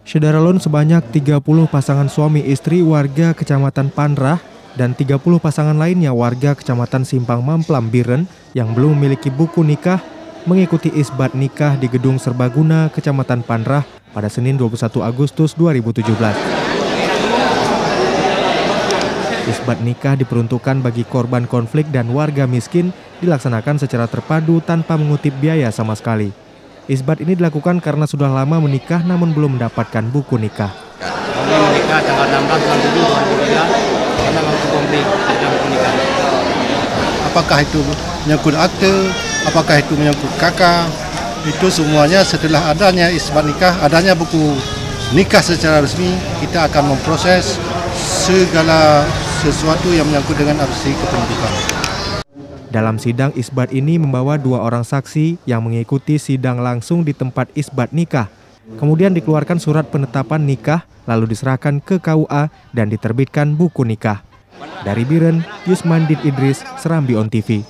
Syederalun sebanyak 30 pasangan suami istri warga Kecamatan Panrah dan 30 pasangan lainnya warga Kecamatan Simpang Mamplam Biren yang belum memiliki buku nikah mengikuti isbat nikah di Gedung Serbaguna Kecamatan Panrah pada Senin 21 Agustus 2017. Isbat nikah diperuntukkan bagi korban konflik dan warga miskin dilaksanakan secara terpadu tanpa mengutip biaya sama sekali. Isbat ini dilakukan karena sudah lama menikah namun belum mendapatkan buku nikah. Kami menikah tanggal 16 bulan 7 2003 karena waktu konflik ada buku nikah. Apakah itu menyangkut akte, apakah itu menyangkut kakak, itu semuanya setelah adanya isbat nikah, adanya buku nikah secara resmi, kita akan memproses segala sesuatu yang menyangkut dengan arti kependudukan. Dalam sidang isbat ini membawa 2 orang saksi yang mengikuti sidang langsung di tempat isbat nikah. Kemudian dikeluarkan surat penetapan nikah, lalu diserahkan ke KUA dan diterbitkan buku nikah. Dari Biren, Yusmandit Idris, Serambi On TV.